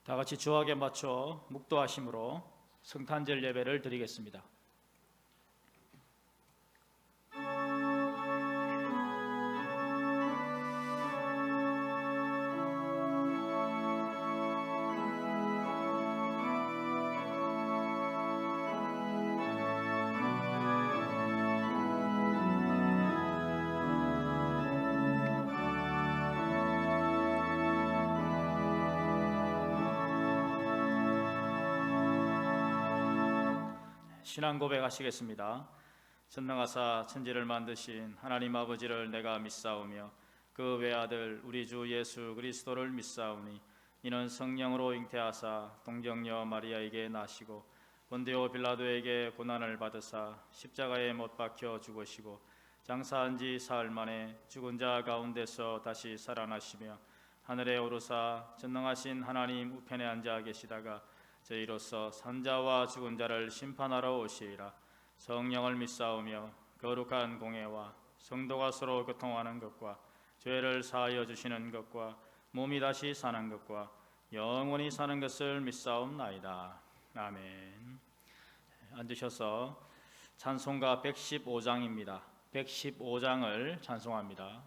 다 같이 주악에 맞춰 묵도하심으로 성탄절 예배를 드리겠습니다. 신앙 고백하시겠습니다. 전능하사 천지를 만드신 하나님 아버지를 내가 믿사오며 그 외아들 우리 주 예수 그리스도를 믿사오니 이는 성령으로 잉태하사 동정녀 마리아에게 나시고 본디오 빌라도에게 고난을 받으사 십자가에 못 박혀 죽으시고 장사한 지 사흘 만에 죽은 자 가운데서 다시 살아나시며 하늘에 오르사 전능하신 하나님 우편에 앉아 계시다가 저희로서 산자와 죽은 자를 심판하러 오시리라. 성령을 믿사오며 거룩한 공회와 성도가 서로 교통하는 것과 죄를 사하여 주시는 것과 몸이 다시 사는 것과 영원히 사는 것을 믿사옵나이다. 아멘. 앉으셔서 찬송가 115장입니다. 115장을 찬송합니다.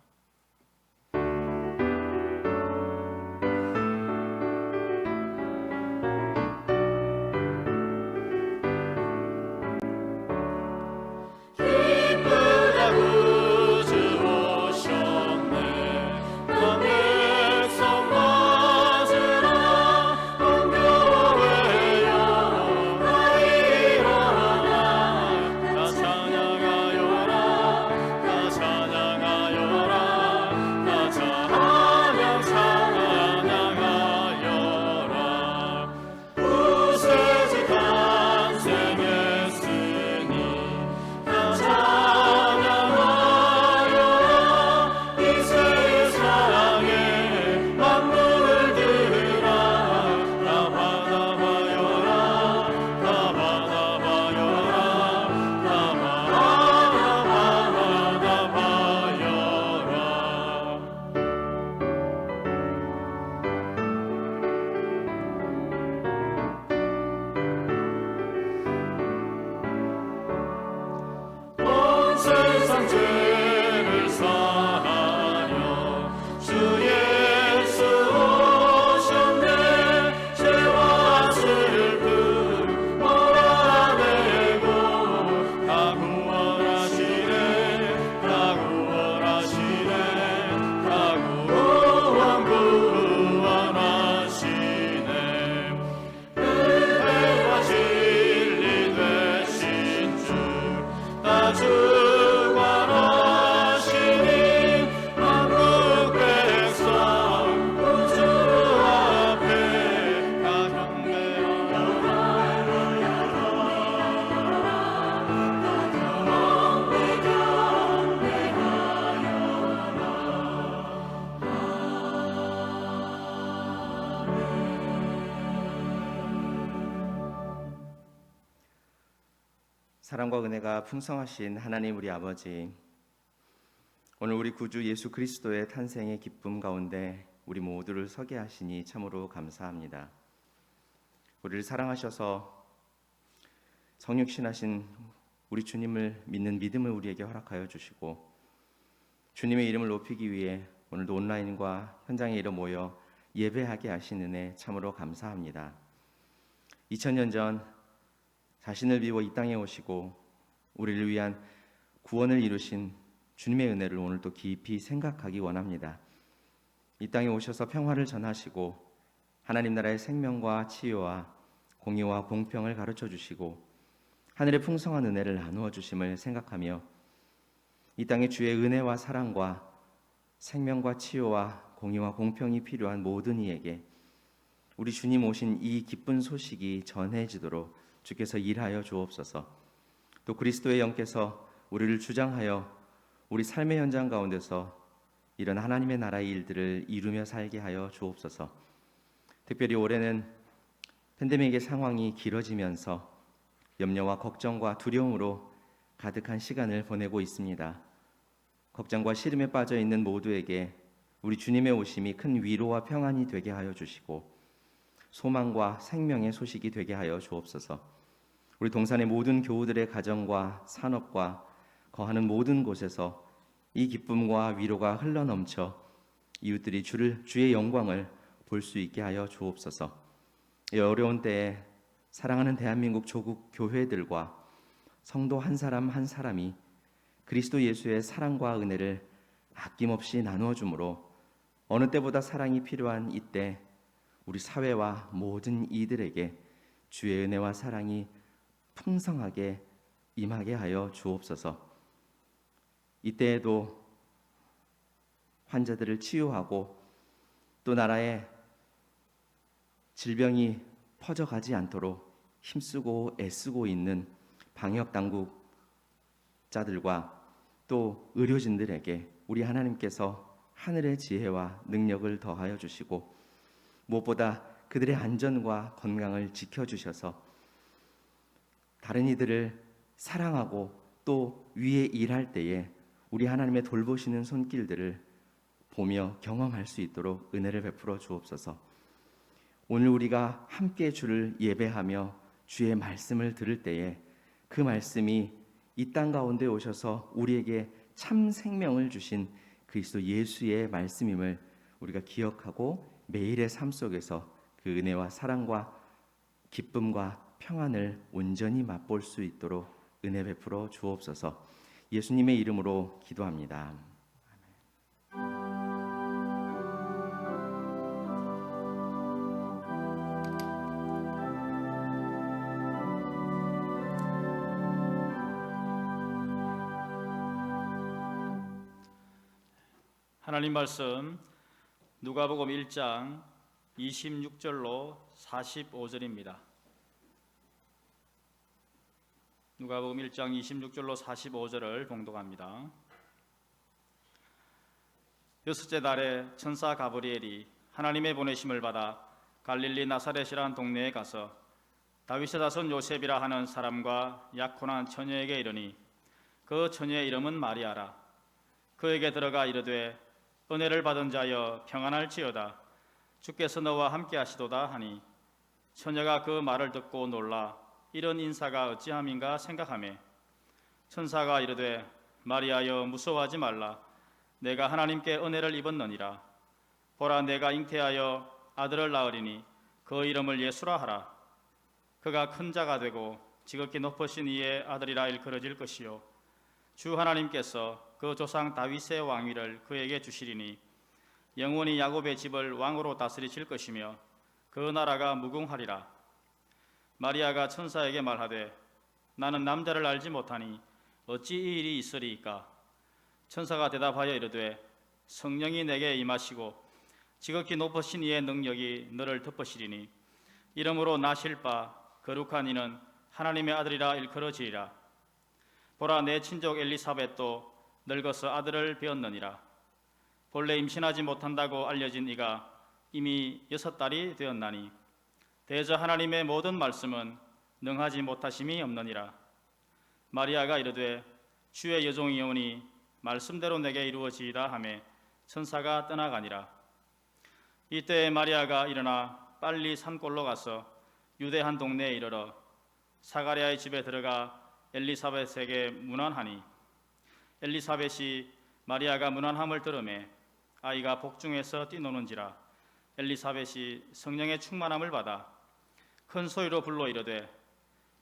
사랑과 은혜가 풍성하신 하나님 우리 아버지, 오늘 우리 구주 예수 그리스도의 탄생의 기쁨 가운데 우리 모두를 서게 하시니 참으로 감사합니다. 우리를 사랑하셔서 성육신하신 우리 주님을 믿는 믿음을 우리에게 허락하여 주시고 주님의 이름을 높이기 위해 오늘도 온라인과 현장에 이르 모여 예배하게 하신 은혜 참으로 감사합니다. 2000년 전 자신을 비워 이 땅에 오시고 우리를 위한 구원을 이루신 주님의 은혜를 오늘도 깊이 생각하기 원합니다. 이 땅에 오셔서 평화를 전하시고 하나님 나라의 생명과 치유와 공의와 공평을 가르쳐 주시고 하늘의 풍성한 은혜를 나누어 주심을 생각하며 이 땅에 주의 은혜와 사랑과 생명과 치유와 공의와 공평이 필요한 모든 이에게 우리 주님 오신 이 기쁜 소식이 전해지도록 주께서 일하여 주옵소서. 또 그리스도의 영께서 우리를 주장하여 우리 삶의 현장 가운데서 이런 하나님의 나라의 일들을 이루며 살게 하여 주옵소서. 특별히 올해는 팬데믹의 상황이 길어지면서 염려와 걱정과 두려움으로 가득한 시간을 보내고 있습니다. 걱정과 시름에 빠져 있는 모두에게 우리 주님의 오심이 큰 위로와 평안이 되게 하여 주시고 소망과 생명의 소식이 되게 하여 주옵소서. 우리 동산의 모든 교우들의 가정과 산업과 거하는 모든 곳에서 이 기쁨과 위로가 흘러넘쳐 이웃들이 주의 영광을 볼 수 있게 하여 주옵소서. 이 어려운 때에 사랑하는 대한민국 조국 교회들과 성도 한 사람 한 사람이 그리스도 예수의 사랑과 은혜를 아낌없이 나누어 주므로 어느 때보다 사랑이 필요한 이때 우리 사회와 모든 이들에게 주의 은혜와 사랑이 풍성하게 임하게 하여 주옵소서. 이때에도 환자들을 치유하고 또 나라에 질병이 퍼져가지 않도록 힘쓰고 애쓰고 있는 방역 당국자들과 또 의료진들에게 우리 하나님께서 하늘의 지혜와 능력을 더하여 주시고 무엇보다 그들의 안전과 건강을 지켜주셔서 다른 이들을 사랑하고 또 위에 일할 때에 우리 하나님의 돌보시는 손길들을 보며 경험할 수 있도록 은혜를 베풀어 주옵소서. 오늘 우리가 함께 주를 예배하며 주의 말씀을 들을 때에 그 말씀이 이 땅 가운데 오셔서 우리에게 참 생명을 주신 그리스도 예수의 말씀임을 우리가 기억하고 매일의 삶 속에서 그 은혜와 사랑과 기쁨과 평안을 온전히 맛볼 수 있도록 은혜 베풀어 주옵소서. 예수님의 이름으로 기도합니다. 하나님 말씀 누가복음 1장 26절로 45절입니다. 누가복음 1장 26절로 45절을 봉독합니다. 여섯째 날에 천사 가브리엘이 하나님의 보내심을 받아 갈릴리 나사렛이라는 동네에 가서 다윗의 자손 요셉이라 하는 사람과 약혼한 처녀에게 이르니 그 처녀의 이름은 마리아라. 그에게 들어가 이르되 은혜를 받은 자여 평안할지어다. 주께서 너와 함께 하시도다 하니 처녀가 그 말을 듣고 놀라 이런 인사가 어찌함인가 생각하매 천사가 이르되 마리아여 무서워하지 말라. 내가 하나님께 은혜를 입었느니라. 보라 내가 잉태하여 아들을 낳으리니 그 이름을 예수라 하라. 그가 큰 자가 되고 지극히 높으신 이의 아들이라 일컬어질 것이요 주 하나님께서 그 조상 다윗의 왕위를 그에게 주시리니 영원히 야곱의 집을 왕으로 다스리실 것이며 그 나라가 무궁하리라. 마리아가 천사에게 말하되 나는 남자를 알지 못하니 어찌 이 일이 있으리이까. 천사가 대답하여 이르되 성령이 내게 임하시고 지극히 높으신 이의 능력이 너를 덮으시리니 이러므로 나실 바 거룩한 이는 하나님의 아들이라 일컬어지리라. 보라 내 친족 엘리사벳도 늙어서 아들을 배었느니라. 본래 임신하지 못한다고 알려진 이가 이미 6달이 되었나니 대저 하나님의 모든 말씀은 능하지 못하심이 없느니라. 마리아가 이르되 주의 여종이오니 말씀대로 내게 이루어지이다 하매 천사가 떠나가니라. 이때 마리아가 일어나 빨리 산골로 가서 유대 한 동네에 이르러 사가랴의 집에 들어가 엘리사벳에게 문안하니 엘리사벳이 마리아가 문안함을 들으매 아이가 복중에서 뛰노는지라. 엘리사벳이 성령의 충만함을 받아 큰 소리로 불러 이르되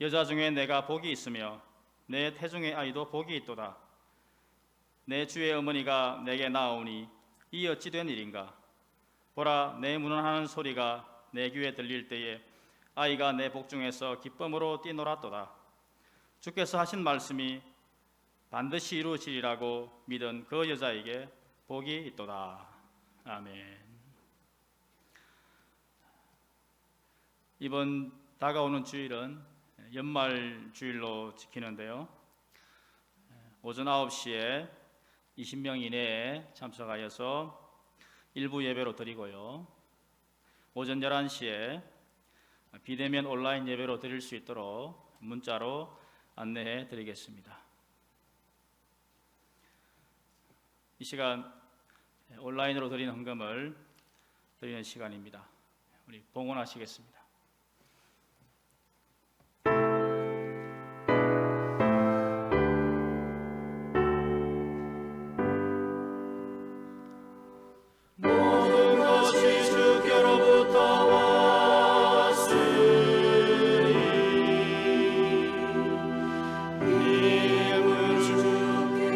여자 중에 내가 복이 있으며 내 태중의 아이도 복이 있도다. 내 주의 어머니가 내게 나아오니 이 어찌 된 일인가. 보라 내 문안하는 소리가 내 귀에 들릴 때에 아이가 내 복중에서 기쁨으로 뛰놀았도다. 주께서 하신 말씀이 반드시 이루어지리라고 믿은 그 여자에게 복이 있도다. 아멘. 이번 다가오는 주일은 연말 주일로 지키는데요. 오전 9시에 20명 이내에 참석하여서 일부 예배로 드리고요. 오전 11시에 비대면 온라인 예배로 드릴 수 있도록 문자로 안내해 드리겠습니다. 이 시간 온라인으로 드리는 헌금을 드리는 시간입니다. 우리 봉헌하시겠습니다. 모든 것이 주께로부터 왔으니 믿음을 주께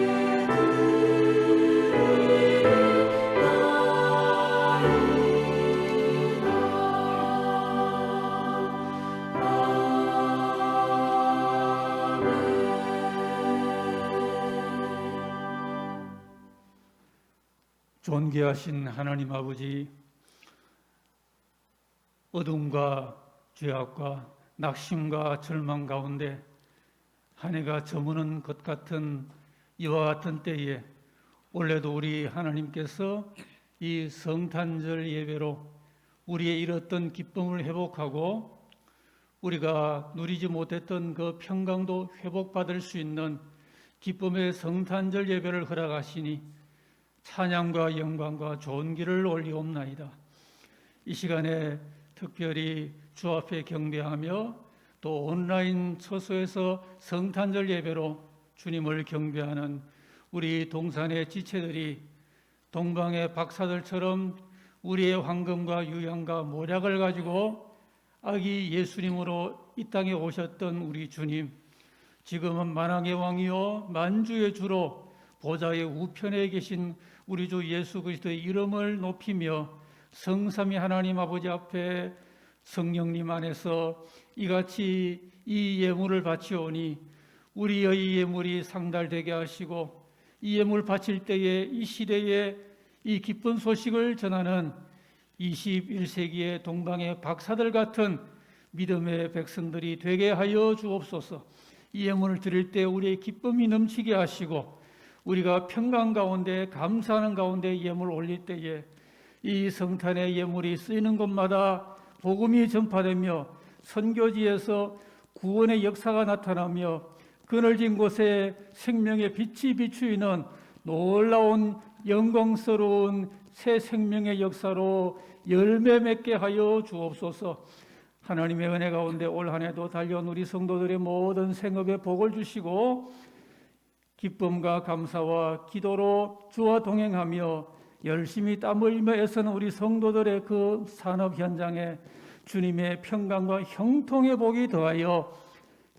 존귀하신 하나님 아버지, 어둠과 죄악과 낙심과 절망 가운데 한 해가 저무는 것 같은 이와 같은 때에 올해도 우리 하나님께서 이 성탄절 예배로 우리의 잃었던 기쁨을 회복하고 우리가 누리지 못했던 그 평강도 회복받을 수 있는 기쁨의 성탄절 예배를 허락하시니 찬양과 영광과 좋은 길을 올리옵나이다. 이 시간에 특별히 주 앞에 경배하며 또 온라인 처소에서 성탄절 예배로 주님을 경배하는 우리 동산의 지체들이 동방의 박사들처럼 우리의 황금과 유향과 모략을 가지고 아기 예수님으로 이 땅에 오셨던 우리 주님, 지금은 만왕의 왕이요 만주의 주로 보좌의 우편에 계신 우리 주 예수 그리스도의 이름을 높이며 성삼위 하나님 아버지 앞에 성령님 안에서 이같이 이 예물을 바치오니 우리의 예물이 상달되게 하시고 이 예물 바칠 때에 이 시대에 이 기쁜 소식을 전하는 21세기의 동방의 박사들 같은 믿음의 백성들이 되게 하여 주옵소서. 이 예물을 드릴 때 우리의 기쁨이 넘치게 하시고 우리가 평강 가운데 감사하는 가운데 예물을 올릴 때에 이 성탄의 예물이 쓰이는 곳마다 복음이 전파되며 선교지에서 구원의 역사가 나타나며 그늘진 곳에 생명의 빛이 비추이는 놀라운 영광스러운 새 생명의 역사로 열매 맺게 하여 주옵소서. 하나님의 은혜 가운데 올 한 해도 달려온 우리 성도들의 모든 생업에 복을 주시고 기쁨과 감사와 기도로 주와 동행하며 열심히 땀 흘리며 애쓰는 우리 성도들의 그 산업 현장에 주님의 평강과 형통의 복이 더하여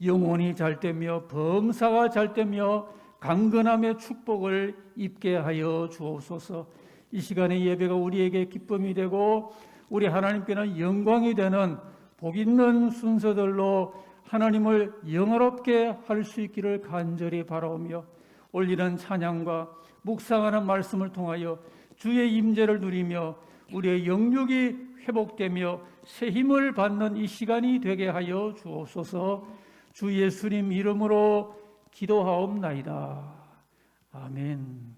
영혼이 잘되며 범사가 잘되며 강건함의 축복을 입게 하여 주옵소서. 이 시간의 예배가 우리에게 기쁨이 되고 우리 하나님께는 영광이 되는 복 있는 순서들로 하나님을 영화롭게 할 수 있기를 간절히 바라오며 올리는 찬양과 묵상하는 말씀을 통하여 주의 임재를 누리며 우리의 영육이 회복되며 새 힘을 받는 이 시간이 되게 하여 주옵소서. 주 예수님 이름으로 기도하옵나이다. 아멘.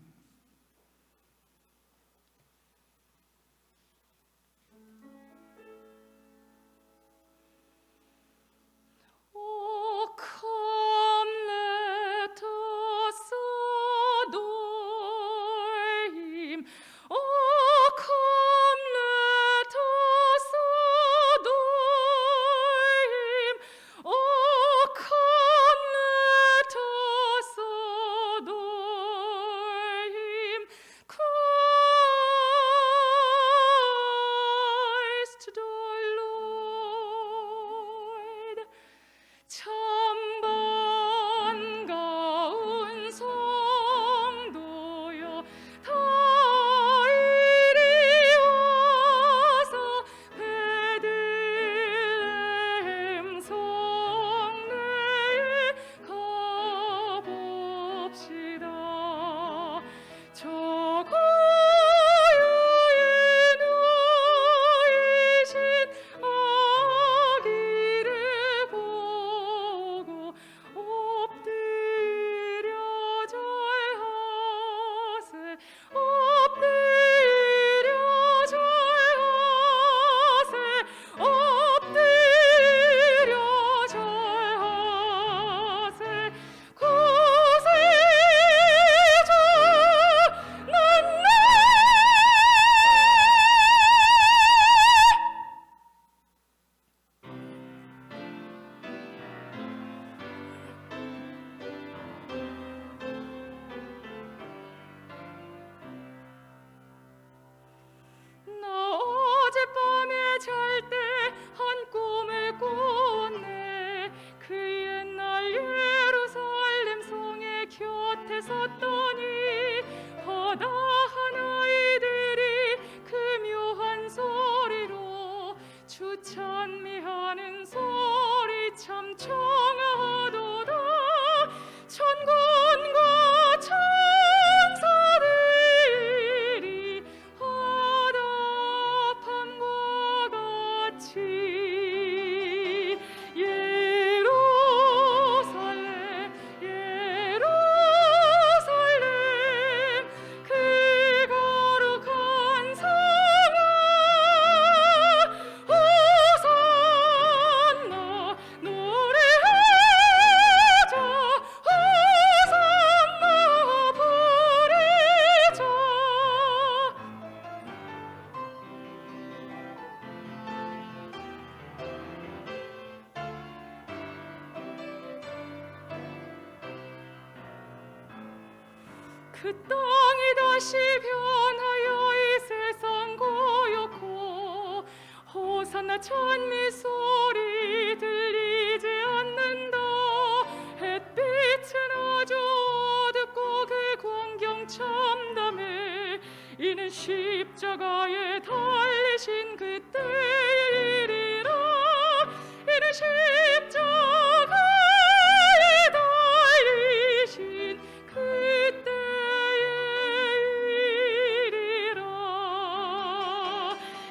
그 땅이 다시 변하여 이 세상 고요코 호산나 찬미 소리 들리지 않는다. 햇빛은 아주 어둡고 그 광경 참담해. 이는 십자가에 달리신 그때의 일이라. 이는 십자가에 달리신 그때의 일이라.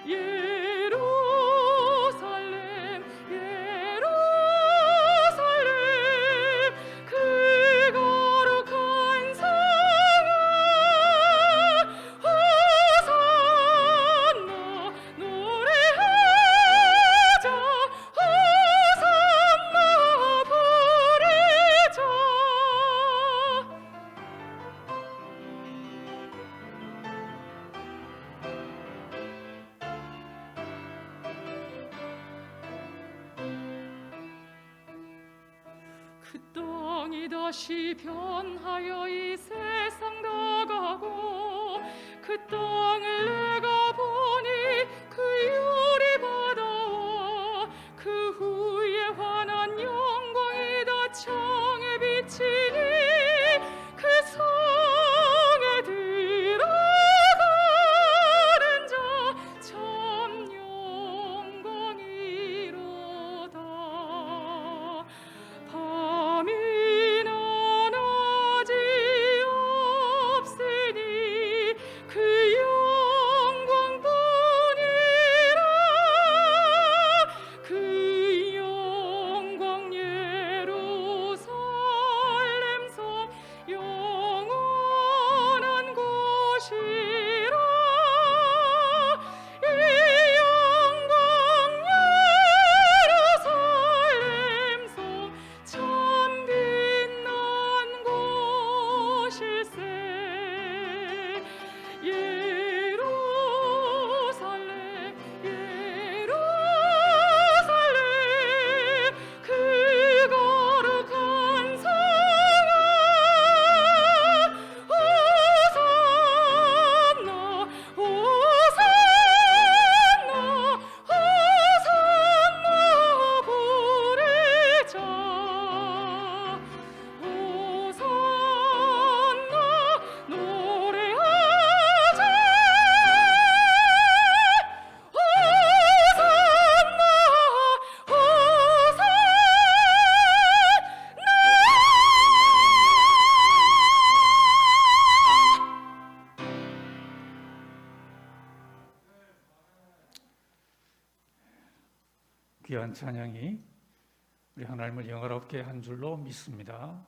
예루살렘 예루살렘 그 거룩한 성아 호산나 노래하자. 호산나 부르자. 그 땅이 다시 변하여 이 세상 나가고 그 땅을 내가 보니 그 유리 바다와 그 후에 환한 영광이 다 창에 비치니 그 성에 들어가는 자 참 영광이로다. 밤이나 낮이 없으니 그 영광뿐이라. 그 영광 예루살렘 성 영원한 곳이라. 이 영광 예루살렘 성 참 빛난 곳일세. 예루살렘 예루살렘 그 거룩한 성아 호산나 호산나 호산나 부르자. 호산나 노래하자. 호산나 호산나. 귀한 찬양이 우리 하나님을 영화롭게 한 줄로 믿습니다.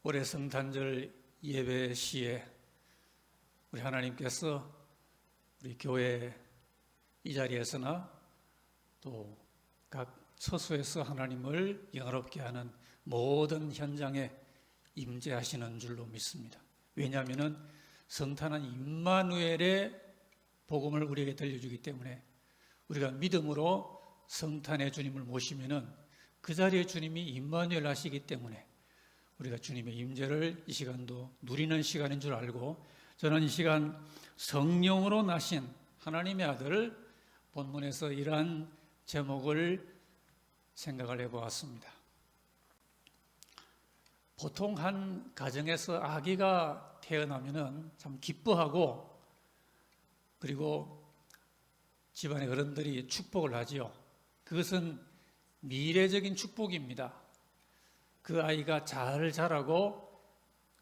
올해 성탄절 예배 시에 우리 하나님께서 우리 교회 이 자리에서나 또 각 처소에서 하나님을 영화롭게 하는 모든 현장에 임재하시는 줄로 믿습니다. 왜냐하면 성탄은 임마누엘의 복음을 우리에게 들려주기 때문에 우리가 믿음으로 성탄의 주님을 모시면은 그 자리에 주님이 임마누엘 하시기 때문에 우리가 주님의 임재를 이 시간도 누리는 시간인 줄 알고, 저는 이 시간 성령으로 나신 하나님의 아들 본문에서 이러한 제목을 생각을 해보았습니다. 보통 한 가정에서 아기가 태어나면은 참 기뻐하고, 그리고 집안의 어른들이 축복을 하지요. 그것은 미래적인 축복입니다. 그 아이가 잘 자라고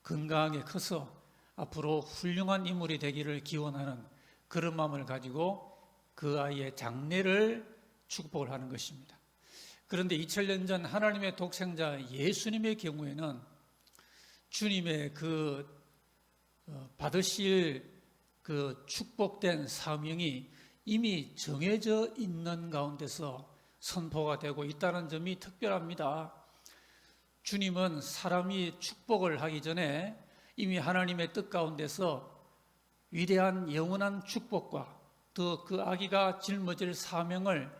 건강하게 커서 앞으로 훌륭한 인물이 되기를 기원하는 그런 마음을 가지고 그 아이의 장래를 축복을 하는 것입니다. 그런데 2000년 전 하나님의 독생자 예수님의 경우에는 주님의 그 받으실 그 축복된 사명이 이미 정해져 있는 가운데서 선포가 되고 있다는 점이 특별합니다. 주님은 사람이 축복을 하기 전에 이미 하나님의 뜻 가운데서 위대한 영원한 축복과 또 그 아기가 짊어질 사명을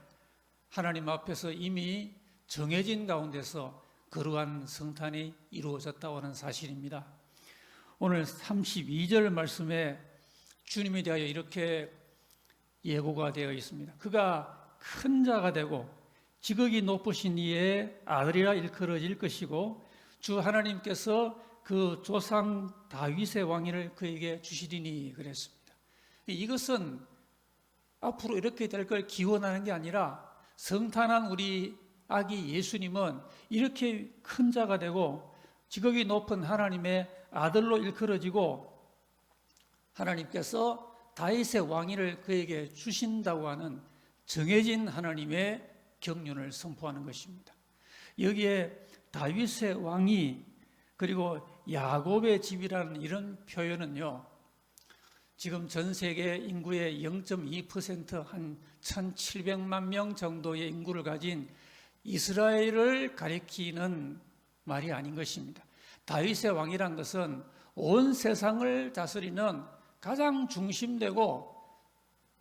하나님 앞에서 이미 정해진 가운데서 거룩한 성탄이 이루어졌다고 하는 사실입니다. 오늘 32절 말씀에 주님에 대하여 이렇게 예고가 되어 있습니다. 그가 큰 자가 되고 지극히 높으신 이의 아들이라 일컬어질 것이고 주 하나님께서 그 조상 다윗의 왕위를 그에게 주시리니 그랬습니다. 이것은 앞으로 이렇게 될 걸 기원하는 게 아니라 성탄한 우리 아기 예수님은 이렇게 큰 자가 되고 지극히 높은 하나님의 아들로 일컬어지고 하나님께서 다윗의 왕위를 그에게 주신다고 하는 정해진 하나님의 경륜을 선포하는 것입니다. 여기에 다윗의 왕위 그리고 야곱의 집이라는 이런 표현은요, 지금 전 세계 인구의 0.2% 한 1700만 명 정도의 인구를 가진 이스라엘을 가리키는 말이 아닌 것입니다. 다윗의 왕이란 것은 온 세상을 다스리는 가장 중심되고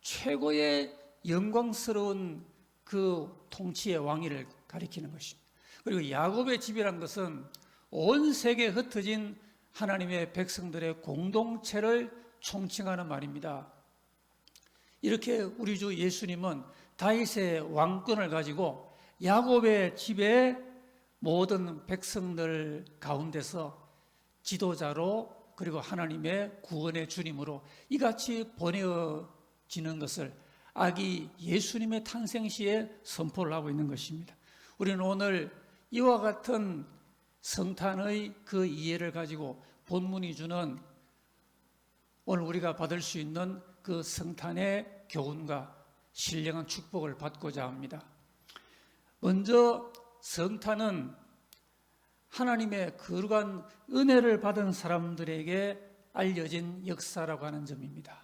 최고의 영광스러운 그 통치의 왕위를 가리키는 것입니다. 그리고 야곱의 집이란 것은 온 세계에 흩어진 하나님의 백성들의 공동체를 총칭하는 말입니다. 이렇게 우리 주 예수님은 다윗의 왕권을 가지고 야곱의 집의 모든 백성들 가운데서 지도자로 그리고 하나님의 구원의 주님으로 이같이 보내어지는 것을 아기 예수님의 탄생 시에 선포를 하고 있는 것입니다. 우리는 오늘 이와 같은 성탄의 그 이해를 가지고 본문이 주는 오늘 우리가 받을 수 있는 그 성탄의 교훈과 신령한 축복을 받고자 합니다. 먼저 성탄은 하나님의 거룩한 은혜를 받은 사람들에게 알려진 역사라고 하는 점입니다.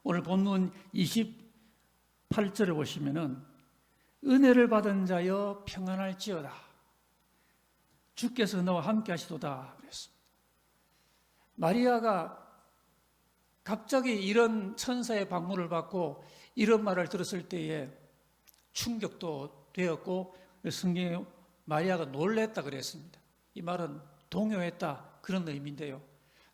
오늘 본문 28절을 보시면은 은혜를 받은 자여 평안할지어다 주께서 너와 함께 하시도다 그랬습니다. 마리아가 갑자기 이런 천사의 방문을 받고 이런 말을 들었을 때에 충격도 되었고 성경에 마리아가 놀랬다 그랬습니다. 이 말은 동요했다 그런 의미인데요.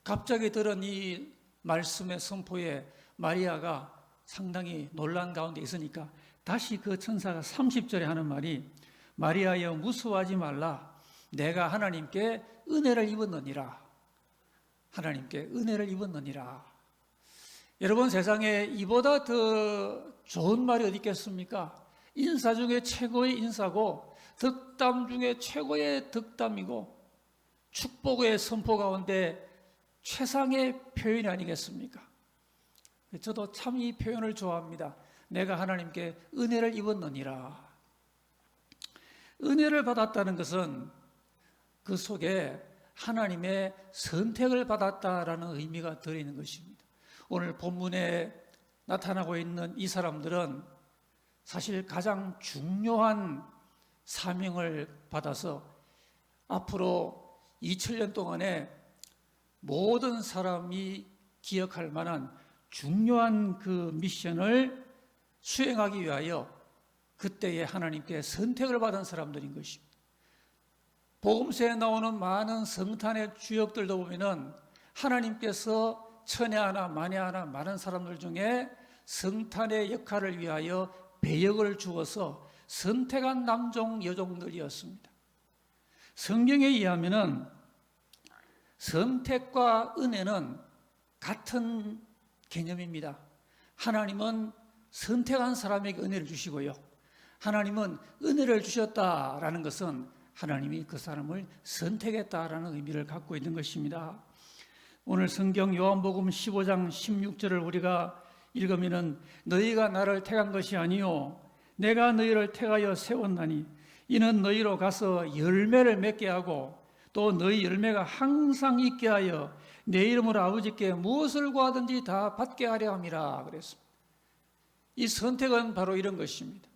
갑자기 들은 이 말씀의 선포에 마리아가 상당히 놀란 가운데 있으니까 다시 그 천사가 30절에 하는 말이 마리아여 무서워하지 말라 내가 하나님께 은혜를 입었느니라. 하나님께 은혜를 입었느니라. 여러분 세상에 이보다 더 좋은 말이 어디 있겠습니까? 인사 중에 최고의 인사고 덕담 중에 최고의 덕담이고 축복의 선포 가운데 최상의 표현이 아니겠습니까? 저도 참 이 표현을 좋아합니다. 내가 하나님께 은혜를 입었느니라. 은혜를 받았다는 것은 그 속에 하나님의 선택을 받았다라는 의미가 들어있는 것입니다. 오늘 본문에 나타나고 있는 이 사람들은 사실 가장 중요한 사명을 받아서 앞으로 2000년 동안에 모든 사람이 기억할 만한 중요한 그 미션을 수행하기 위하여 그때에 하나님께 선택을 받은 사람들인 것입니다. 복음서에 나오는 많은 성탄의 주역들도 보면은 하나님께서 천에 하나 만에 하나 많은 사람들 중에 성탄의 역할을 위하여 배역을 주어서 선택한 남종 여종들이었습니다. 성경에 의하면은 선택과 은혜는 같은 개념입니다. 하나님은 선택한 사람에게 은혜를 주시고요. 하나님은 은혜를 주셨다라는 것은 하나님이 그 사람을 선택했다라는 의미를 갖고 있는 것입니다. 오늘 성경 요한복음 15장 16절을 우리가 읽으면은 너희가 나를 택한 것이 아니요 내가 너희를 택하여 세웠나니 이는 너희로 가서 열매를 맺게 하고 또 너희 열매가 항상 있게 하여 내 이름으로 아버지께 무엇을 구하든지 다 받게 하려 함이라 그랬습니다. 이 선택은 바로 이런 것입니다.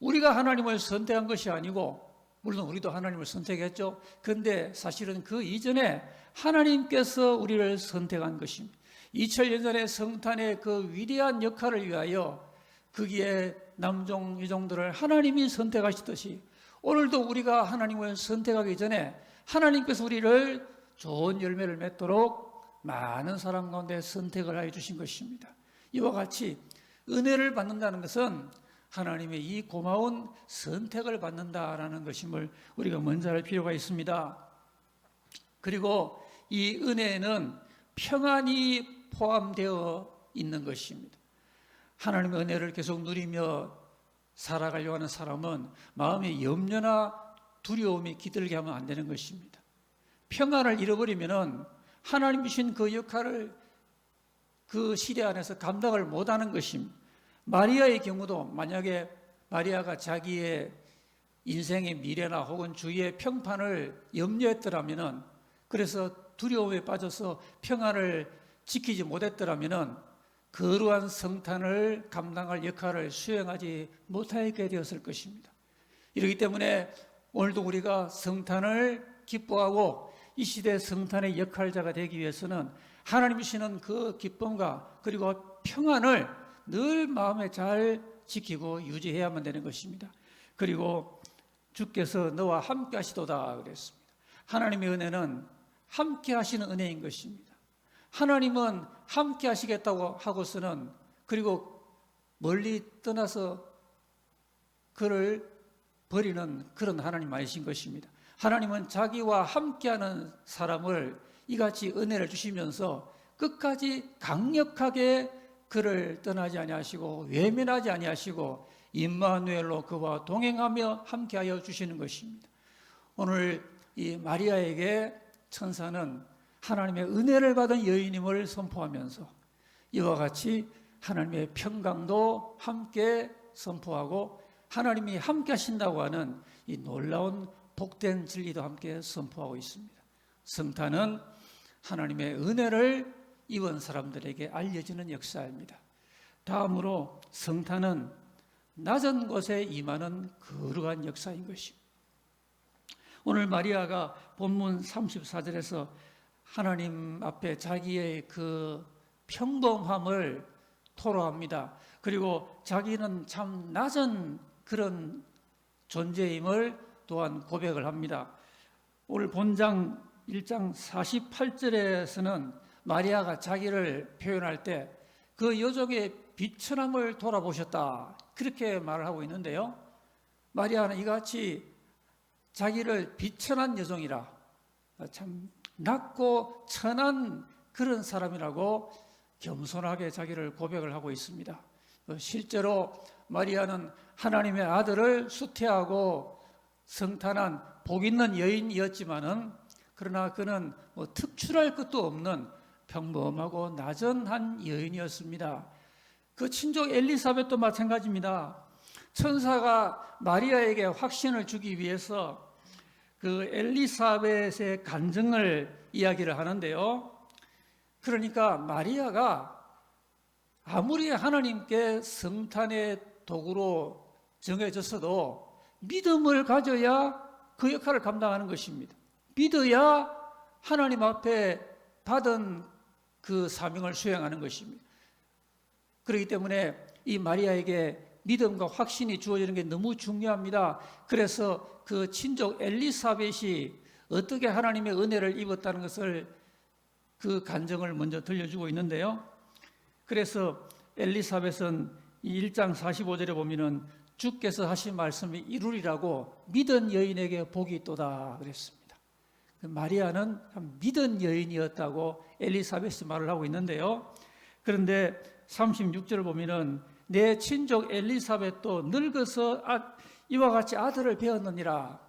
우리가 하나님을 선택한 것이 아니고 물론 우리도 하나님을 선택했죠. 그런데 사실은 그 이전에 하나님께서 우리를 선택한 것입니다. 2000년 전에 성탄의 그 위대한 역할을 위하여 거기에 남종 여종들을 하나님이 선택하시듯이 오늘도 우리가 하나님을 선택하기 전에 하나님께서 우리를 좋은 열매를 맺도록 많은 사람 가운데 선택을 하여 주신 것입니다. 이와 같이 은혜를 받는다는 것은 하나님의 이 고마운 선택을 받는다라는 것임을 우리가 먼저 알 필요가 있습니다. 그리고 이 은혜에는 평안이 포함되어 있는 것입니다. 하나님의 은혜를 계속 누리며 살아가려고 하는 사람은 마음에 염려나 두려움이 깃들게 하면 안 되는 것입니다. 평안을 잃어버리면 하나님 주신 그 역할을 그 시대 안에서 감당을 못하는 것입니다. 마리아의 경우도 만약에 마리아가 자기의 인생의 미래나 혹은 주위의 평판을 염려했더라면, 그래서 두려움에 빠져서 평안을 지키지 못했더라면 거룩한 성탄을 감당할 역할을 수행하지 못하게 되었을 것입니다. 이렇기 때문에 오늘도 우리가 성탄을 기뻐하고 이 시대 성탄의 역할자가 되기 위해서는 하나님이 주시는 그 기쁨과 그리고 평안을 늘 마음에 잘 지키고 유지해야만 되는 것입니다. 그리고 주께서 너와 함께 하시도다 그랬습니다. 하나님의 은혜는 함께 하시는 은혜인 것입니다. 하나님은 함께 하시겠다고 하고서는 그리고 멀리 떠나서 그를 버리는 그런 하나님 아니신 것입니다. 하나님은 자기와 함께하는 사람을 이같이 은혜를 주시면서 끝까지 강력하게 그를 떠나지 아니하시고 외면하지 아니하시고 임마누엘로 그와 동행하며 함께하여 주시는 것입니다. 오늘 이 마리아에게 천사는 하나님의 은혜를 받은 여인임을 선포하면서 이와 같이 하나님의 평강도 함께 선포하고 하나님이 함께 하신다고 하는 이 놀라운 복된 진리도 함께 선포하고 있습니다. 성탄은 하나님의 은혜를 입은 사람들에게 알려지는 역사입니다. 다음으로 성탄은 낮은 곳에 임하는 거룩한 역사인 것입니다. 오늘 마리아가 본문 34절에서 하나님 앞에 자기의 그 평범함을 토로합니다. 그리고 자기는 참 낮은 그런 존재임을 또한 고백을 합니다. 오늘 본장 1장 48절에서는 마리아가 자기를 표현할 때 그 여종의 비천함을 돌아보셨다 그렇게 말을 하고 있는데요, 마리아는 이같이 자기를 비천한 여종이라, 참 낮고 천한 그런 사람이라고 겸손하게 자기를 고백을 하고 있습니다. 실제로 마리아는 하나님의 아들을 수태하고 성탄한 복 있는 여인이었지만은 그러나 그는 특출할 것도 없는 평범하고 낮은 한 여인이었습니다. 그 친족 엘리사벳도 마찬가지입니다. 천사가 마리아에게 확신을 주기 위해서 그 엘리사벳의 간증을 이야기를 하는데요, 그러니까 마리아가 아무리 하나님께 성탄의 도구로 정해졌어도 믿음을 가져야 그 역할을 감당하는 것입니다. 믿어야 하나님 앞에 받은 그 사명을 수행하는 것입니다. 그렇기 때문에 이 마리아에게 믿음과 확신이 주어지는 게 너무 중요합니다. 그래서 그 친족 엘리사벳이 어떻게 하나님의 은혜를 입었다는 것을 그 간증을 먼저 들려주고 있는데요, 그래서 엘리사벳은 이 1장 45절에 보면은 주께서 하신 말씀이 이루리라고 믿은 여인에게 복이 있도다 그랬습니다. 마리아는 믿은 여인이었다고 엘리사벳이 말을 하고 있는데요, 그런데 36절을 보면은 내 친족 엘리사벳도 늙어서 이와 같이 아들을 배었느니라.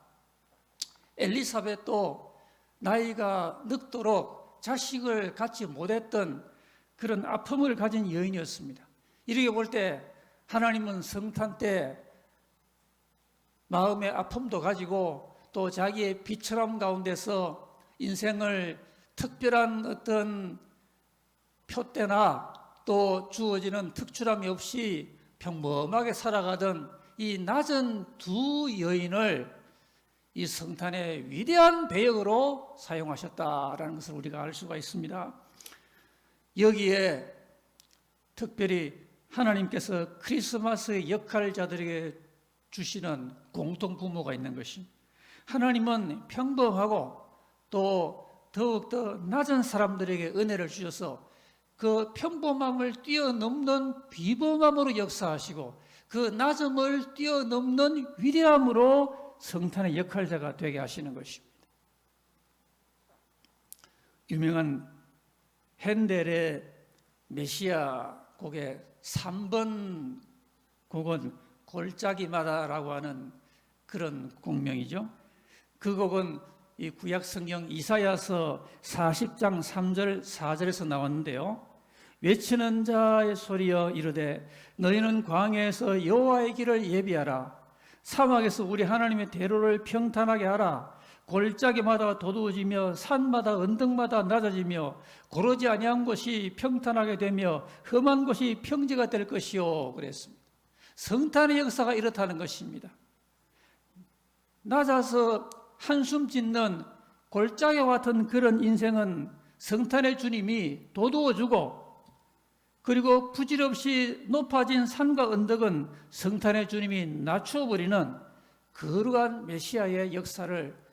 엘리사벳도 나이가 늙도록 자식을 갖지 못했던 그런 아픔을 가진 여인이었습니다. 이렇게 볼 때 하나님은 성탄 때 마음의 아픔도 가지고 또 자기의 비천함 가운데서 인생을 특별한 어떤 표대나 또 주어지는 특출함이 없이 평범하게 살아가던 이 낮은 두 여인을 이 성탄의 위대한 배역으로 사용하셨다라는 것을 우리가 알 수가 있습니다. 여기에 특별히 하나님께서 크리스마스의 역할자들에게 주시는 공통 부모가 있는 것입니다. 하나님은 평범하고 또 더욱더 낮은 사람들에게 은혜를 주셔서 그 평범함을 뛰어넘는 비범함으로 역사하시고 그 낮음을 뛰어넘는 위대함으로 성탄의 역할자가 되게 하시는 것입니다. 유명한 핸델의 메시아 곡의 3번 곡은 골짜기마다라고 하는 그런 곡명이죠. 그 곡은 이 구약 성경 이사야서 40장 3절 4절에서 나왔는데요. 외치는 자의 소리여 이르되 너희는 광야에서 여호와의 길을 예비하라. 사막에서 우리 하나님의 대로를 평탄하게 하라. 골짜기마다 도두어지며 산마다 언덕마다 낮아지며 고르지 아니한 곳이 평탄하게 되며 험한 곳이 평지가 될 것이요 그랬습니다. 성탄의 역사가 이렇다는 것입니다. 낮아서 한숨 짓는 골짜기와 같은 그런 인생은 성탄의 주님이 도두어주고, 그리고 부질없이 높아진 산과 언덕은 성탄의 주님이 낮추어버리는 거룩한 메시아의 역사를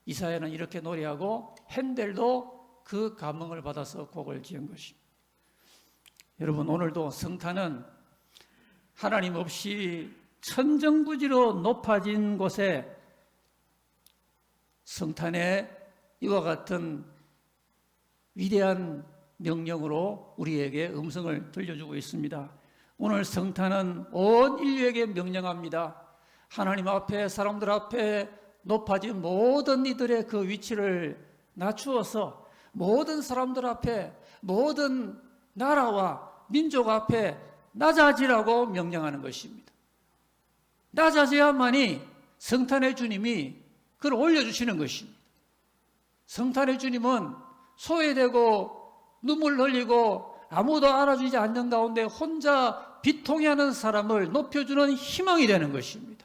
이사야는 이렇게 노래하고 핸델도 그 감흥을 받아서 곡을 지은 것입니다. 여러분, 오늘도 성탄은 하나님 없이 천정부지로 높아진 곳에 성탄의 이와 같은 위대한 명령으로 우리에게 음성을 들려주고 있습니다. 오늘 성탄은 온 인류에게 명령합니다. 하나님 앞에, 사람들 앞에 높아진 모든 이들의 그 위치를 낮추어서 모든 사람들 앞에, 모든 나라와 민족 앞에 낮아지라고 명령하는 것입니다. 낮아져야만이 성탄의 주님이 그걸 올려주시는 것입니다. 성탄의 주님은 소외되고 눈물 흘리고 아무도 알아주지 않는 가운데 혼자 비통해하는 사람을 높여주는 희망이 되는 것입니다.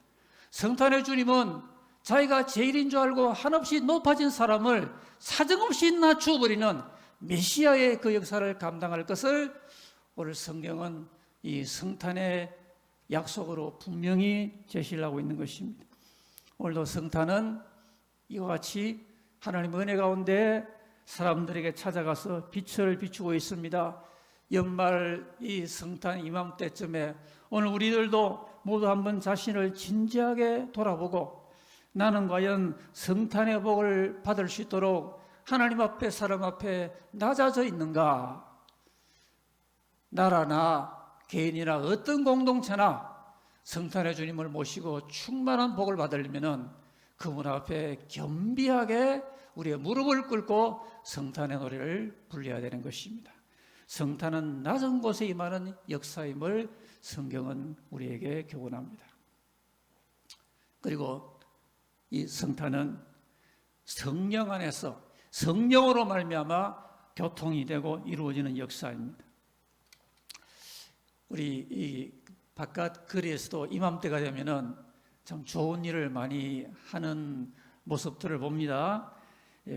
성탄의 주님은 자기가 제일인 줄 알고 한없이 높아진 사람을 사정없이 낮추어버리는 메시아의 그 역사를 감당할 것을 오늘 성경은 이 성탄의 약속으로 분명히 제시를 하고 있는 것입니다. 오늘도 성탄은 이와 같이 하나님의 은혜 가운데 사람들에게 찾아가서 빛을 비추고 있습니다. 연말 이 성탄 이맘때쯤에 오늘 우리들도 모두 한번 자신을 진지하게 돌아보고, 나는 과연 성탄의 복을 받을 수 있도록 하나님 앞에, 사람 앞에 낮아져 있는가? 나라나 개인이나 어떤 공동체나 성탄의 주님을 모시고 충만한 복을 받으려면 그분 앞에 겸비하게 우리의 무릎을 꿇고 성탄의 노래를 불러야 되는 것입니다. 성탄은 낮은 곳에 임하는 역사임을 성경은 우리에게 교훈합니다. 그리고 이 성탄은 성령 안에서 성령으로 말미암아 교통이 되고 이루어지는 역사입니다. 우리 이 바깥 거리에서도 이맘때가 되면은 참 좋은 일을 많이 하는 모습들을 봅니다.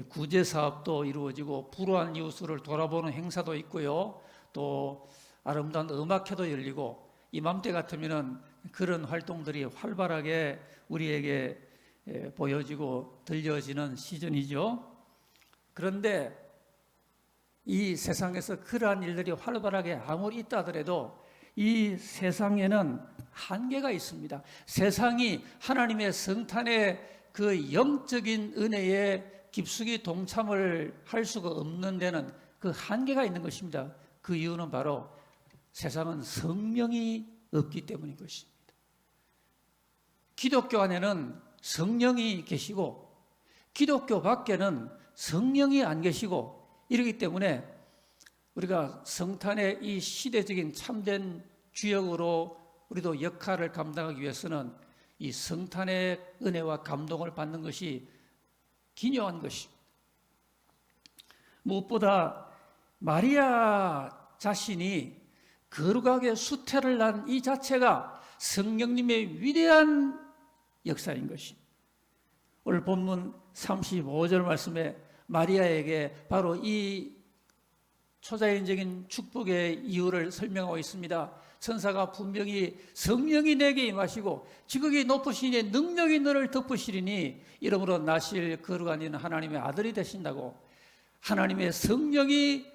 구제 사업도 이루어지고 불우한 이웃을 돌아보는 행사도 있고요. 또 아름다운 음악회도 열리고 이맘때 같으면은 그런 활동들이 활발하게 우리에게 보여지고 들려지는 시즌이죠. 그런데 이 세상에서 그러한 일들이 활발하게 아무리 있다 하더라도 이 세상에는 한계가 있습니다. 세상이 하나님의 성탄의 그 영적인 은혜에 깊숙이 동참을 할 수가 없는 데는 그 한계가 있는 것입니다. 그 이유는 바로 세상은 성령이 없기 때문인 것입니다. 기독교 안에는 성령이 계시고 기독교 밖에는 성령이 안 계시고 이러기 때문에 우리가 성탄의 이 시대적인 참된 주역으로 우리도 역할을 감당하기 위해서는 이 성탄의 은혜와 감동을 받는 것이 기묘한 것입니다. 무엇보다 마리아 자신이 거룩하게 수태를 난 이 자체가 성령님의 위대한 역사인 것입니다. 오늘 본문 35절 말씀에 마리아에게 바로 이 초자연적인 축복의 이유를 설명하고 있습니다. 천사가 분명히 성령이 내게 임하시고 지극히 높으신 이의 능력이 너를 덮으시리니 이러므로 나실 거룩한 이는 하나님의 아들이 되신다고, 하나님의 성령이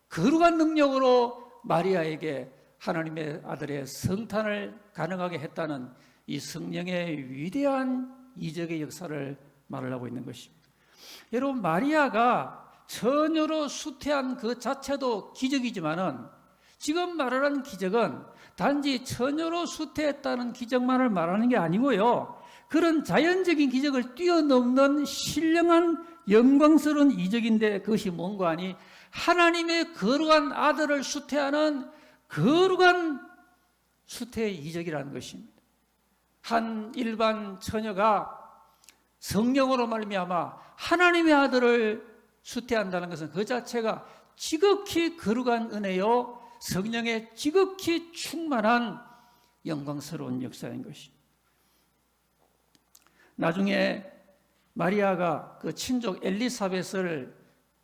거룩한 능력으로 마리아에게 하나님의 아들의 성탄을 가능하게 했다는 이 성령의 위대한 이적의 역사를 말을 하고 있는 것입니다. 여러분, 마리아가 처녀로 수태한 그 자체도 기적이지만은 지금 말하는 기적은 단지 처녀로 수태했다는 기적만을 말하는 게 아니고요, 그런 자연적인 기적을 뛰어넘는 신령한 영광스러운 이적인데, 그것이 뭔가 하니 하나님의 거룩한 아들을 수태하는 거룩한 수태의 이적이라는 것입니다. 한 일반 처녀가 성령으로 말미암아 하나님의 아들을 수태한다는 것은 그 자체가 지극히 거룩한 은혜요, 성령의 지극히 충만한 영광스러운 역사인 것입니다. 나중에 마리아가 그 친족 엘리사벳을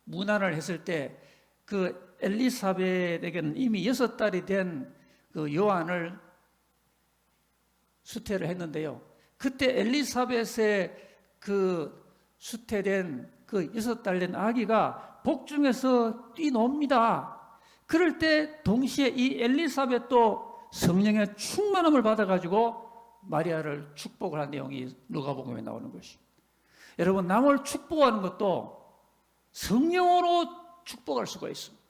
문안을 했을 때 그 엘리사벳에게는 이미 6달이 된 그 요한을 수태를 했는데요, 그때 엘리사벳의 그 수태된 그 6달 된 아기가 복중에서 뛰놉니다. 그럴 때 동시에 이 엘리사벳도 성령의 충만함을 받아가지고 마리아를 축복을 한 내용이 누가복음에 나오는 것입니다. 여러분, 남을 축복하는 것도 성령으로 축복할 수가 있습니다.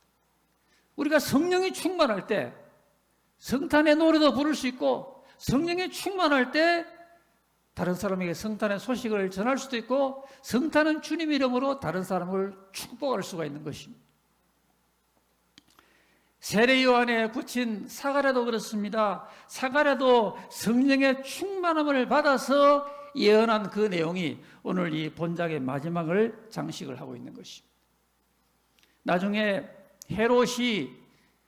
우리가 성령이 충만할 때 성탄의 노래도 부를 수 있고, 성령이 충만할 때 다른 사람에게 성탄의 소식을 전할 수도 있고, 성탄은 주님 이름으로 다른 사람을 축복할 수가 있는 것입니다. 세례 요한에 붙인 사가랴도 그렇습니다. 사가랴도 성령의 충만함을 받아서 예언한 그 내용이 오늘 이 본장의 마지막을 장식을 하고 있는 것입니다. 나중에 헤롯이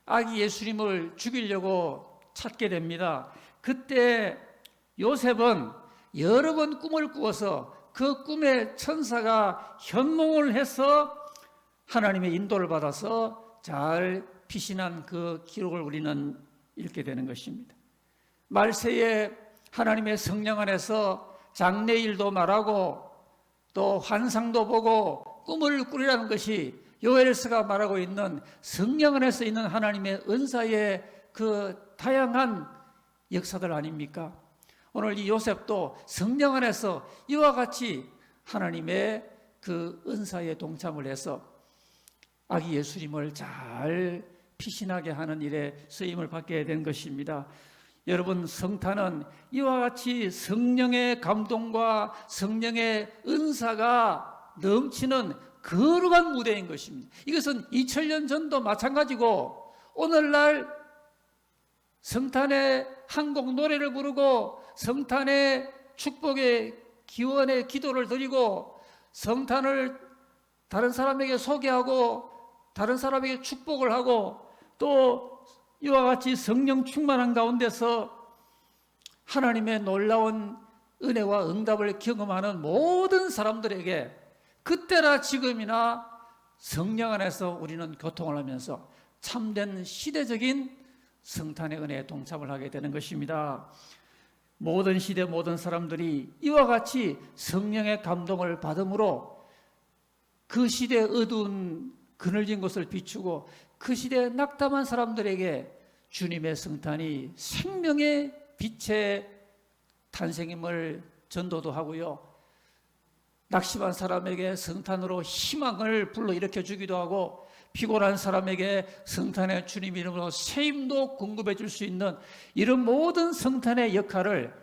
아기 예수님을 죽이려고 찾게 됩니다. 그때 요셉은 여러 번 꿈을 꾸어서 그 꿈에 천사가 현몽을 해서 하나님의 인도를 받아서 잘 피신한 그 기록을 우리는 읽게 되는 것입니다. 말세에 하나님의 성령 안에서 장래일도 말하고 또 환상도 보고 꿈을 꾸리라는 것이 요엘서가 말하고 있는 성령 안에서 있는 하나님의 은사의 그 다양한 역사들 아닙니까? 오늘 이 요셉도 성령 안에서 이와 같이 하나님의 그 은사에 동참을 해서 아기 예수님을 잘 피신하게 하는 일에 쓰임을 받게 된 것입니다. 여러분, 성탄은 이와 같이 성령의 감동과 성령의 은사가 넘치는 거룩한 무대인 것입니다. 이것은 2000년 전도 마찬가지고, 오늘날 성탄의 한곡 노래를 부르고 성탄의 축복의 기원의 기도를 드리고 성탄을 다른 사람에게 소개하고 다른 사람에게 축복을 하고 또 이와 같이 성령 충만한 가운데서 하나님의 놀라운 은혜와 응답을 경험하는 모든 사람들에게 그때나 지금이나 성령 안에서 우리는 교통을 하면서 참된 시대적인 성탄의 은혜에 동참을 하게 되는 것입니다. 모든 시대 모든 사람들이 이와 같이 성령의 감동을 받음으로 그 시대의 어두운 그늘진 곳을 비추고 그 시대에 낙담한 사람들에게 주님의 성탄이 생명의 빛의 탄생임을 전도도 하고요, 낙심한 사람에게 성탄으로 희망을 불러일으켜 주기도 하고 피곤한 사람에게 성탄의 주님 이름으로 새 힘도 공급해 줄 수 있는 이런 모든 성탄의 역할을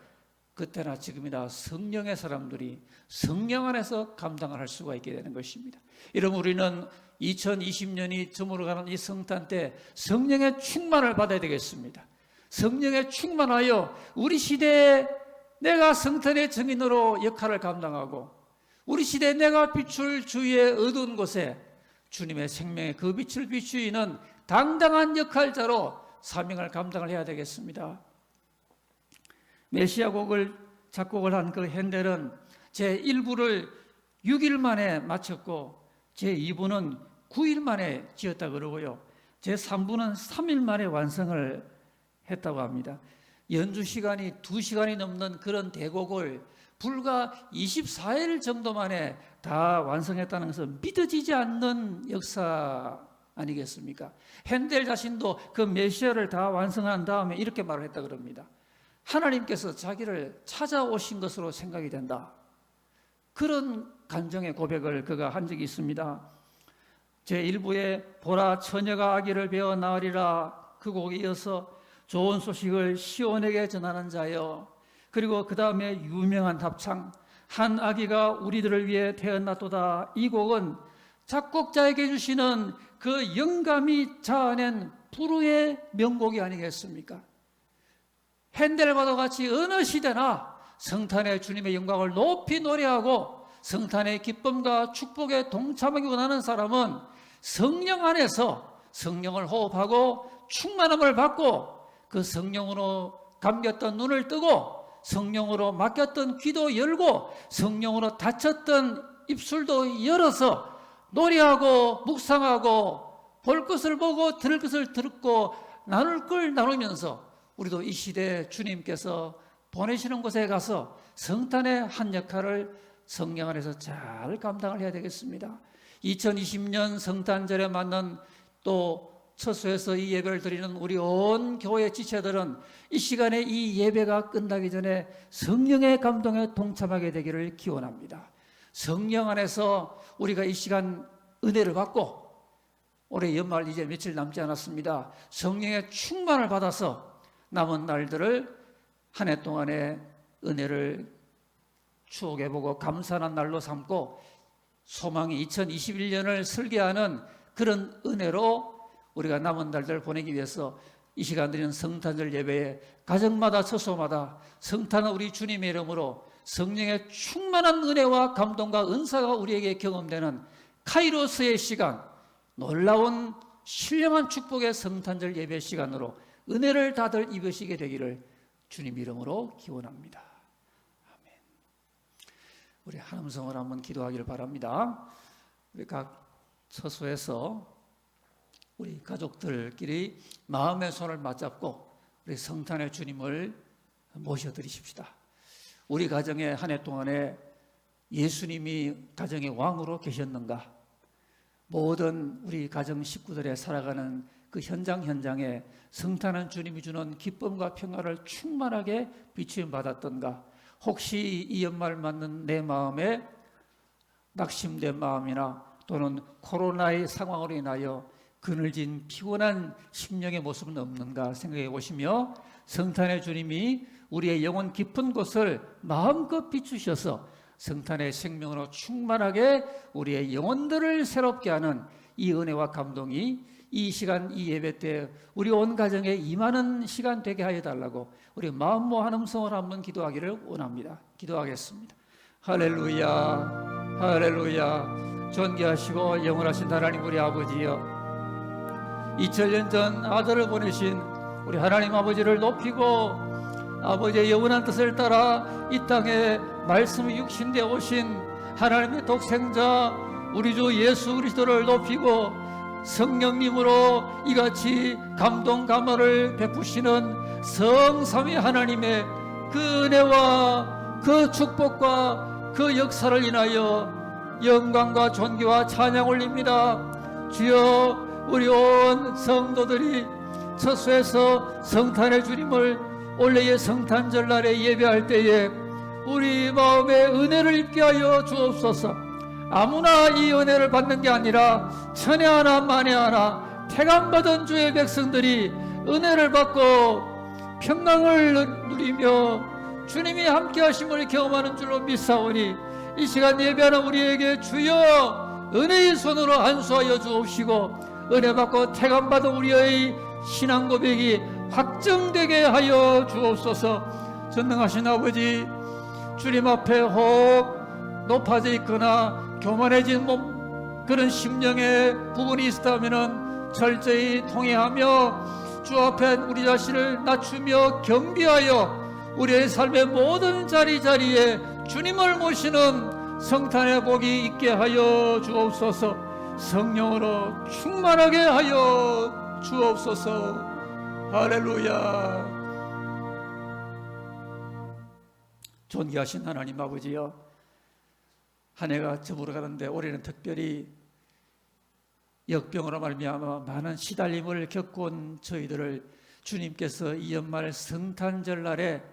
그때나 지금이나 성령의 사람들이 성령 안에서 감당을 할 수가 있게 되는 것입니다. 이러면 우리는 2020년이 저물어가는 이 성탄 때 성령의 충만을 받아야 되겠습니다. 성령의 충만하여 우리 시대에 내가 성탄의 증인으로 역할을 감당하고 우리 시대에 내가 비출 주위의 어두운 곳에 주님의 생명의 그 빛을 비추이는 당당한 역할자로 사명을 감당을 해야 되겠습니다. 메시아 곡을 작곡을 한 그 핸델은 제1부를 6일 만에 마쳤고 제2부는 9일 만에 지었다 그러고요, 제3부는 3일 만에 완성을 했다고 합니다. 연주 시간이 2시간이 넘는 그런 대곡을 불과 24일 정도 만에 다 완성했다는 것은 믿어지지 않는 역사 아니겠습니까? 핸델 자신도 그 메시아를 다 완성한 다음에 이렇게 말을 했다 그럽니다. 하나님께서 자기를 찾아오신 것으로 생각이 된다. 그런 간정의 고백을 그가 한 적이 있습니다. 제1부에 보라 처녀가 아기를 베어 낳으리라 그 곡에 이어서 좋은 소식을 시온에게 전하는 자여, 그리고 그 다음에 유명한 답창 한 아기가 우리들을 위해 태어났도다. 이 곡은 작곡자에게 주시는 그 영감이 자아낸 불후의 명곡이 아니겠습니까? 핸델과도 같이 어느 시대나 성탄의 주님의 영광을 높이 노래하고 성탄의 기쁨과 축복에 동참하기 원하는 사람은 성령 안에서 성령을 호흡하고 충만함을 받고 그 성령으로 감겼던 눈을 뜨고 성령으로 막혔던 귀도 열고 성령으로 닫혔던 입술도 열어서 노래하고 묵상하고 볼 것을 보고 들을 것을 듣고 나눌 걸 나누면서 우리도 이 시대에 주님께서 보내시는 곳에 가서 성탄의 한 역할을 성령 안에서 잘 감당을 해야 되겠습니다. 2020년 성탄절에 맞는 또 처소에서 이 예배를 드리는 우리 온 교회 지체들은 이 시간에 이 예배가 끝나기 전에 성령의 감동에 동참하게 되기를 기원합니다. 성령 안에서 우리가 이 시간 은혜를 받고 올해 연말 이제 며칠 남지 않았습니다. 성령의 충만을 받아서 남은 날들을 한 해 동안의 은혜를 추억해보고 감사하는 날로 삼고 소망이 2021년을 설계하는 그런 은혜로 우리가 남은 날들을 보내기 위해서 이 시간 드리는 성탄절 예배에 가정마다 처소마다 성탄은 우리 주님의 이름으로 성령의 충만한 은혜와 감동과 은사가 우리에게 경험되는 카이로스의 시간, 놀라운 신령한 축복의 성탄절 예배 시간으로 은혜를 다들 입으시게 되기를 주님 이름으로 기원합니다. 아멘. 우리 한 음성을 한번 기도하기를 바랍니다. 우리 각 처소에서 우리 가족들끼리 마음의 손을 맞잡고 우리 성탄의 주님을 모셔드리십시다. 우리 가정에 한 해 동안에 예수님이 가정의 왕으로 계셨는가? 모든 우리 가정 식구들의 살아가는 그 현장에 성탄한 주님이 주는 기쁨과 평화를 충만하게 비추임 받았던가? 혹시 이 연말 맞는 내 마음에 낙심된 마음이나 또는 코로나의 상황으로 인하여 그늘진 피곤한 심령의 모습은 없는가 생각해 보시며 성탄의 주님이 우리의 영혼 깊은 곳을 마음껏 비추셔서 성탄의 생명으로 충만하게 우리의 영혼들을 새롭게 하는 이 은혜와 감동이 이 시간 이 예배 때 우리 온 가정에 임하는 시간 되게 하여 달라고 우리 마음 모아 음성을 한번 기도하기를 원합니다. 기도하겠습니다. 할렐루야, 할렐루야. 존귀하시고 영원하신 하나님 우리 아버지여, 2000년 전 아들을 보내신 우리 하나님 아버지를 높이고 아버지의 영원한 뜻을 따라 이 땅에 말씀이 육신되어 오신 하나님의 독생자 우리 주 예수 그리스도를 높이고 성령님으로 이같이 감동 감화를 베푸시는 성삼위 하나님의 그 은혜와 그 축복과 그 역사를 인하여 영광과 존귀와 찬양 올립니다. 주여, 우리 온 성도들이 처소에서 성탄의 주님을 올해의 성탄절 날에 예배할 때에 우리 마음에 은혜를 입게 하여 주옵소서. 아무나 이 은혜를 받는 게 아니라 천에 하나 만에 하나 택함받은 주의 백성들이 은혜를 받고 평강을 누리며 주님이 함께 하심을 경험하는 줄로 믿사오니 이 시간 예배하는 우리에게 주여 은혜의 손으로 안수하여 주옵시고 은혜 받고 택함받은 우리의 신앙 고백이 확정되게 하여 주옵소서. 전능하신 아버지, 주님 앞에 혹 높아져 있거나 교만해진 몸 그런 심령의 부분이 있다면 철저히 통회하며 주 앞에 우리 자신을 낮추며 경배하여 우리의 삶의 모든 자리자리에 주님을 모시는 성탄의 복이 있게 하여 주옵소서. 성령으로 충만하게 하여 주옵소서. 할렐루야. 존귀하신 하나님 아버지여, 한 해가 저물어 가는데 올해는 특별히 역병으로 말미암아 많은 시달림을 겪은 저희들을 주님께서 이 연말 성탄절 날에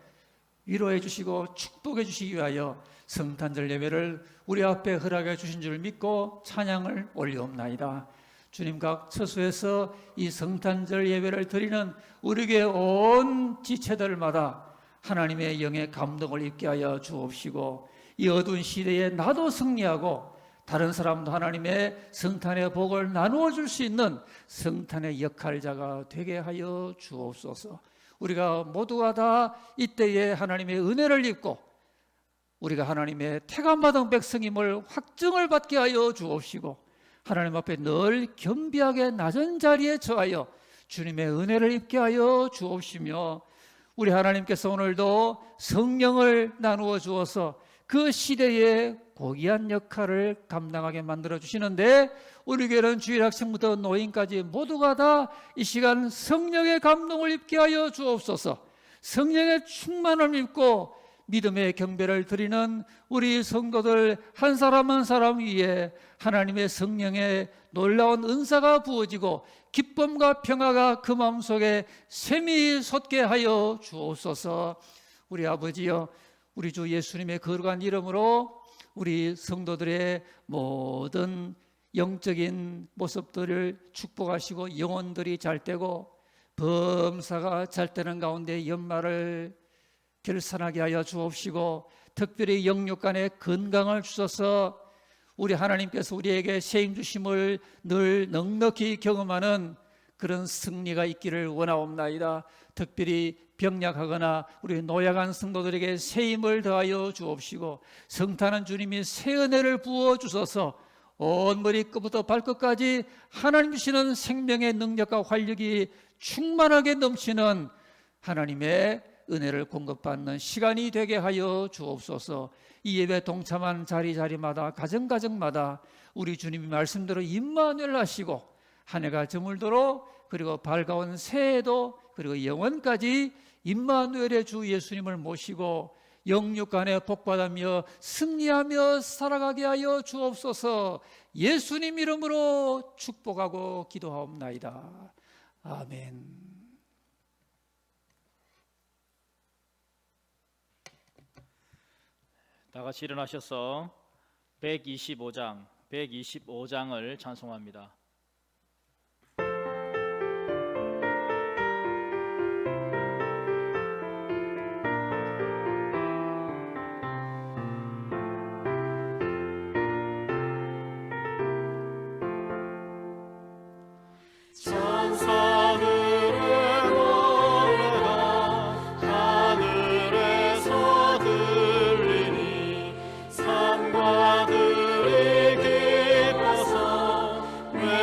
위로해 주시고 축복해 주시기 위하여 성탄절 예배를 우리 앞에 허락해 주신 줄 믿고 찬양을 올리옵나이다. 주님, 각 처소에서 이 성탄절 예배를 드리는 우리 교회 온 지체들마다 하나님의 영의 감동을 입게 하여 주옵시고, 이 어두운 시대에 나도 승리하고 다른 사람도 하나님의 성탄의 복을 나누어 줄 수 있는 성탄의 역할자가 되게 하여 주옵소서. 우리가 모두가 다 이때에 하나님의 은혜를 입고 우리가 하나님의 택함받은 백성임을 확증을 받게 하여 주옵시고, 하나님 앞에 늘 겸비하게 낮은 자리에 처하여 주님의 은혜를 입게 하여 주옵시며, 우리 하나님께서 오늘도 성령을 나누어 주어서 그 시대에 고귀한 역할을 감당하게 만들어 주시는데, 우리 교회는 주일 학생부터 노인까지 모두가 다 이 시간 성령의 감동을 입게 하여 주옵소서. 성령의 충만을 입고 믿음의 경배를 드리는 우리 성도들 한 사람 한 사람 위에 하나님의 성령의 놀라운 은사가 부어지고 기쁨과 평화가 그 마음속에 샘이 솟게 하여 주옵소서. 우리 아버지여, 우리 주 예수님의 거룩한 이름으로 우리 성도들의 모든 영적인 모습들을 축복하시고 영혼들이 잘 되고 범사가 잘 되는 가운데 연말을 결산하게 하여 주옵시고, 특별히 영육 간의 건강을 주셔서 우리 하나님께서 우리에게 세임 주심을 늘 넉넉히 경험하는 그런 승리가 있기를 원하옵나이다. 특별히 병약하거나 우리 노약한 성도들에게 새 힘을 더하여 주옵시고, 성탄은 주님이 새 은혜를 부어 주셔서 온 머리끝부터 발끝까지 하나님 주시는 생명의 능력과 활력이 충만하게 넘치는 하나님의 은혜를 공급받는 시간이 되게 하여 주옵소서. 이 예배 동참한 자리자리마다 가정가정마다 우리 주님이 말씀대로 임마누엘 하시고 한 해가 저물도록, 그리고 밝아온 새해도 그리고 영원까지 임마누엘의 주 예수님을 모시고 영육 간에 복받으며 승리하며 살아가게 하여 주옵소서. 예수님 이름으로 축복하고 기도하옵나이다. 아멘. 다 같이 일어나셔서 125장을 찬송합니다. 왜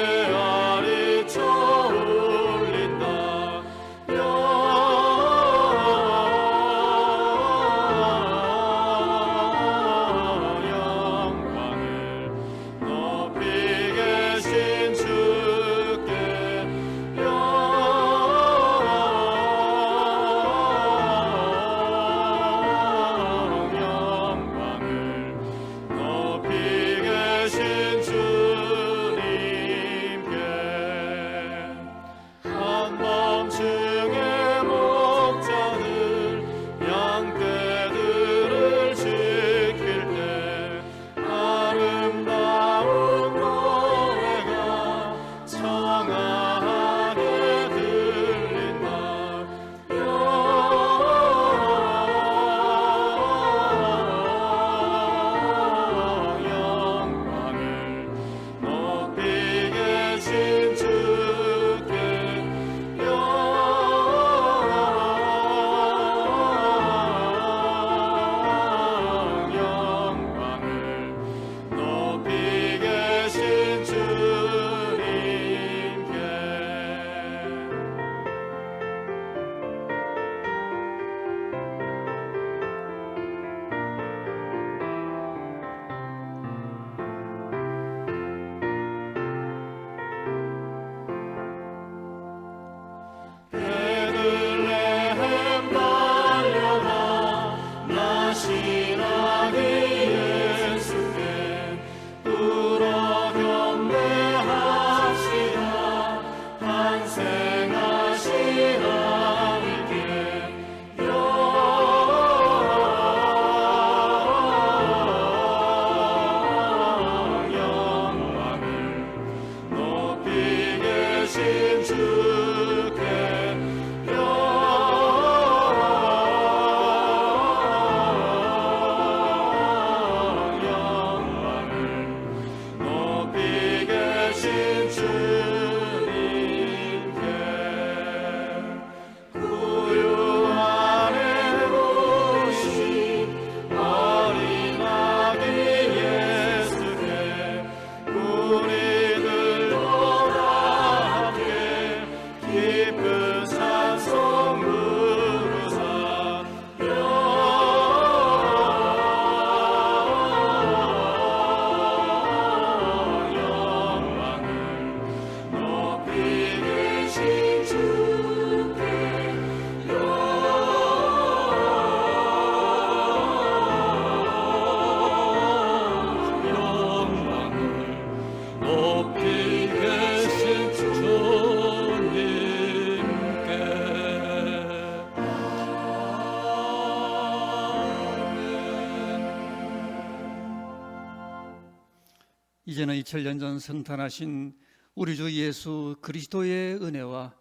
이제는 2000년 전 성탄하신 우리 주 예수 그리스도의 은혜와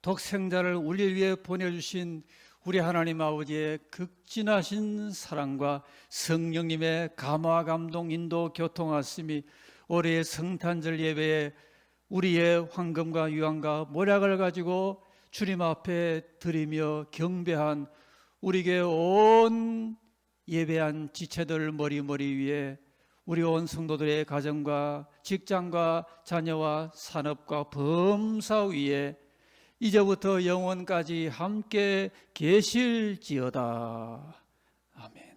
독생자를 우리를 위해 보내주신 우리 하나님 아버지의 극진하신 사랑과 성령님의 감화 감동 인도 교통하심이 올해의 성탄절 예배에 우리의 황금과 유황과 모략을 가지고 주님 앞에 드리며 경배한 우리에게 온 예배한 지체들 머리 위에 우리 온 성도들의 가정과 직장과 자녀와 산업과 범사 위에 이제부터 영원까지 함께 계실지어다. 아멘.